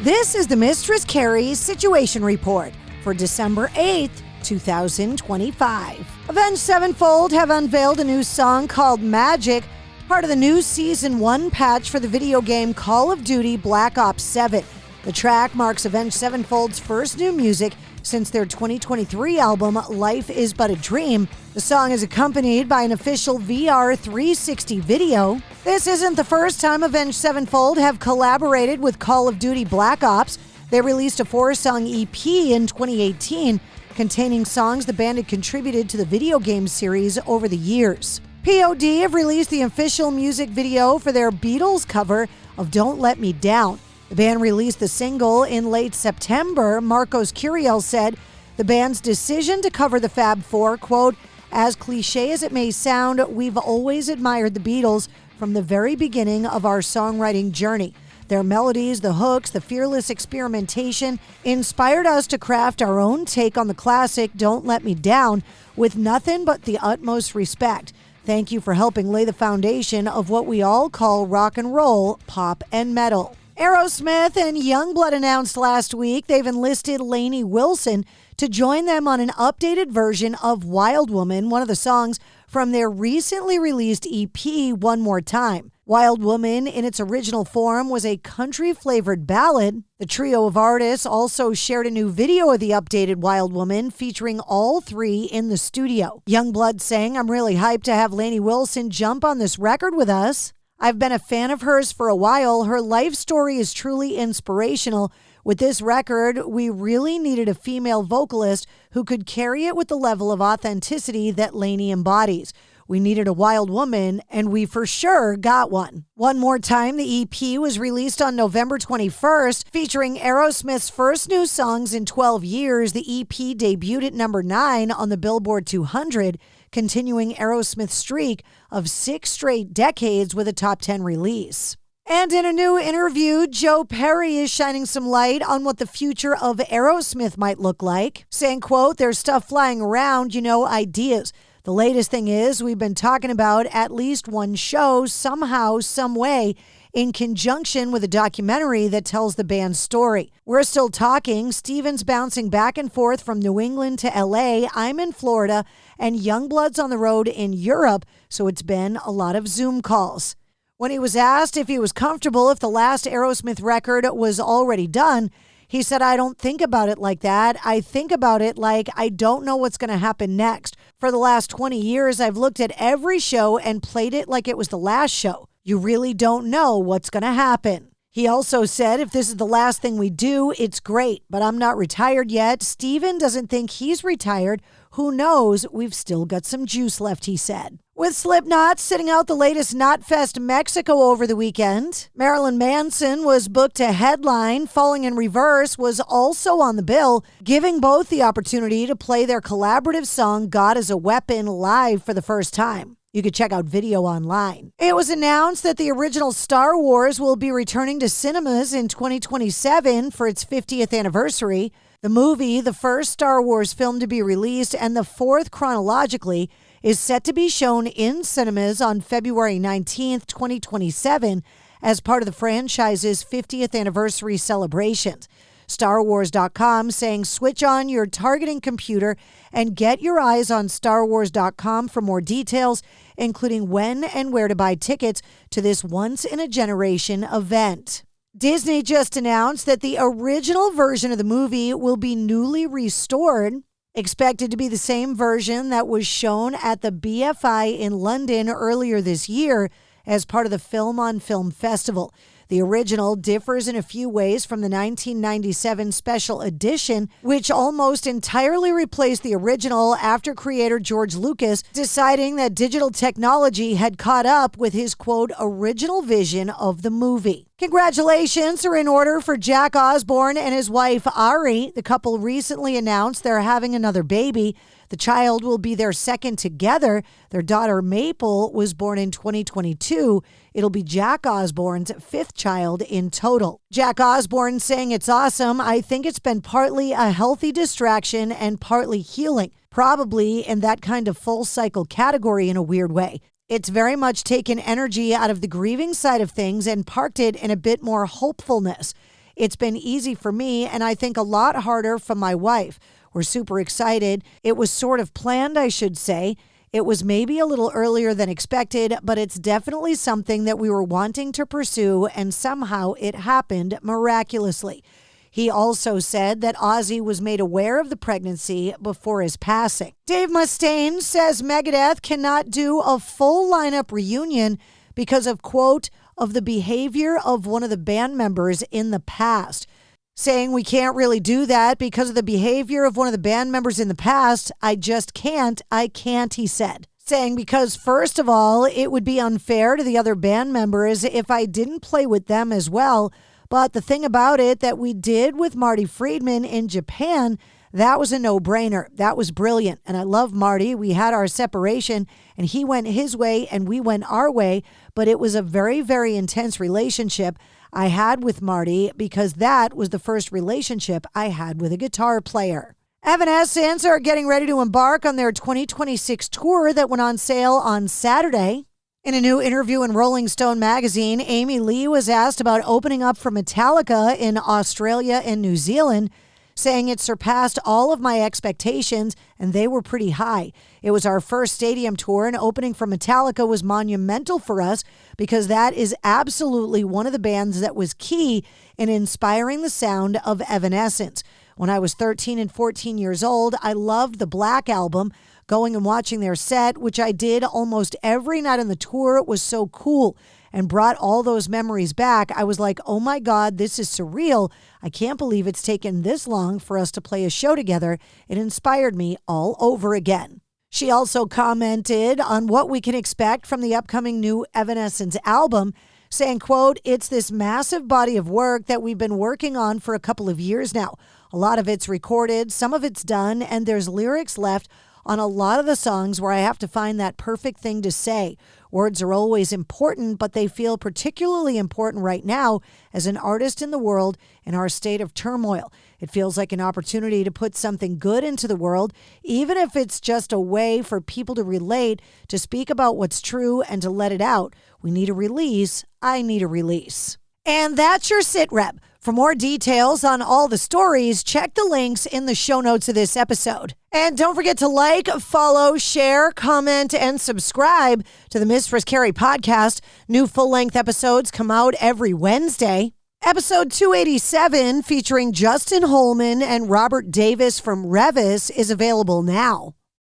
This is the Mistress Carrie Situation Report for December 8th, 2025. Avenged Sevenfold have unveiled a new song called Magic, part of the new Season 1 patch for the video game Call of Duty Black Ops 7. The track marks Avenged Sevenfold's first new music since their 2023 album, Life Is But a Dream. The song is accompanied by an official VR 360 video. This isn't the first time Avenged Sevenfold have collaborated with Call of Duty Black Ops. They released a 4-song EP in 2018 containing songs the band had contributed to the video game series over the years. POD have released the official music video for their Beatles cover of Don't Let Me Down. The band released the single in late September. Marcos Curiel said the band's decision to cover the Fab Four, quote, "As cliche as it may sound, we've always admired the Beatles from the very beginning of our songwriting journey. Their melodies, the hooks, the fearless experimentation inspired us to craft our own take on the classic Don't Let Me Down with nothing but the utmost respect. Thank you for helping lay the foundation of what we all call rock and roll, pop, and metal." Aerosmith and Youngblood announced last week they've enlisted Lainey Wilson to join them on an updated version of Wild Woman, one of the songs from their recently released EP, One More Time. Wild Woman, in its original form, was a country-flavored ballad. The trio of artists also shared a new video of the updated Wild Woman, featuring all three in the studio. Youngblood sang, "I'm really hyped to have Lainey Wilson jump on this record with us. I've been a fan of hers for a while. Her life story is truly inspirational. With this record, we really needed a female vocalist who could carry it with the level of authenticity that Lainey embodies. We needed a wild woman, and we for sure got one." One More Time, the EP, was released on November 21st, featuring Aerosmith's first new songs in 12 years. The EP debuted at number 9 on the Billboard 200, continuing Aerosmith's streak of 6 straight decades with a top 10 release. And in a new interview, Joe Perry is shining some light on what the future of Aerosmith might look like, saying, quote, "There's stuff flying around, ideas. The latest thing is we've been talking about at least one show somehow, some way, in conjunction with a documentary that tells the band's story. We're still talking. Steven's bouncing back and forth from New England to LA. I'm in Florida, and Youngblood's on the road in Europe, so it's been a lot of Zoom calls." When he was asked if he was comfortable if the last Aerosmith record was already done, he said, "I don't think about it like that. I think about it like I don't know what's going to happen next. For the last 20 years, I've looked at every show and played it like it was the last show. You really don't know what's going to happen." He also said, "If this is the last thing we do, it's great, but I'm not retired yet. Steven doesn't think he's retired. Who knows? We've still got some juice left," he said. With Slipknot sitting out the latest Knotfest Mexico over the weekend, Marilyn Manson was booked to headline. Falling in Reverse was also on the bill, giving both the opportunity to play their collaborative song God is a Weapon live for the first time. You could check out video online. It was announced that the original Star Wars will be returning to cinemas in 2027 for its 50th anniversary. The movie, the first Star Wars film to be released and the fourth chronologically, is set to be shown in cinemas on February 19th, 2027, as part of the franchise's 50th anniversary celebrations. StarWars.com saying, "Switch on your targeting computer and get your eyes on StarWars.com for more details, including when and where to buy tickets to this once-in-a-generation event." Disney just announced that the original version of the movie will be newly restored, expected to be the same version that was shown at the BFI in London earlier this year as part of the Film on Film Festival. The original differs in a few ways from the 1997 special edition, which almost entirely replaced the original after creator George Lucas deciding that digital technology had caught up with his, quote, "original vision of the movie." Congratulations are in order for Jack Osbourne and his wife Ari. The couple recently announced they're having another baby. The child will be their second together. Their daughter Maple was born in 2022. It'll be Jack Osbourne's 5th child in total. Jack Osbourne saying, "It's awesome. I think it's been partly a healthy distraction and partly healing. Probably in that kind of full cycle category in a weird way. It's very much taken energy out of the grieving side of things and parked it in a bit more hopefulness. It's been easy for me, and I think a lot harder for my wife. We're super excited. It was sort of planned, I should say. It was maybe a little earlier than expected, but it's definitely something that we were wanting to pursue, and somehow it happened miraculously. He also said that Ozzy was made aware of the pregnancy before his passing. Dave Mustaine says Megadeth cannot do a full lineup reunion because of, quote, of the behavior of one of the band members in the past. Saying we can't really do that because of the behavior of one of the band members in the past. I can't, he said. Saying because, first of all, it would be unfair to the other band members if I didn't play with them as well. But the thing about it that we did with Marty Friedman in Japan, that was a no-brainer. That was brilliant. And I love Marty. We had our separation and he went his way and we went our way. But it was a very, very intense relationship I had with Marty because that was the first relationship I had with a guitar player. Evanescence are getting ready to embark on their 2026 tour that went on sale on Saturday. In a new interview in Rolling Stone magazine, Amy Lee was asked about opening up for Metallica in Australia and New Zealand, saying it surpassed all of my expectations and they were pretty high. It was our first stadium tour and opening for Metallica was monumental for us because that is absolutely one of the bands that was key in inspiring the sound of Evanescence. When I was 13 and 14 years old, I loved the Black Album. Going and watching their set, which I did almost every night on the tour, was so cool and brought all those memories back. I was like, oh my God, this is surreal. I can't believe it's taken this long for us to play a show together. It inspired me all over again. She also commented on what we can expect from the upcoming new Evanescence album, saying, quote, it's this massive body of work that we've been working on for a couple of years now. A lot of it's recorded, some of it's done, and there's lyrics left on a lot of the songs where I have to find that perfect thing to say. Words are always important, but they feel particularly important right now as an artist in the world in our state of turmoil. It feels like an opportunity to put something good into the world, even if it's just a way for people to relate, to speak about what's true and to let it out. We need a release. I need a release. And that's your sit rep. For more details on all the stories, check the links in the show notes of this episode. And don't forget to like, follow, share, comment, and subscribe to the Mistress Carrie Podcast. New full-length episodes come out every Wednesday. Episode 287, featuring Justin Holman and Robert Davis from Revis, is available now.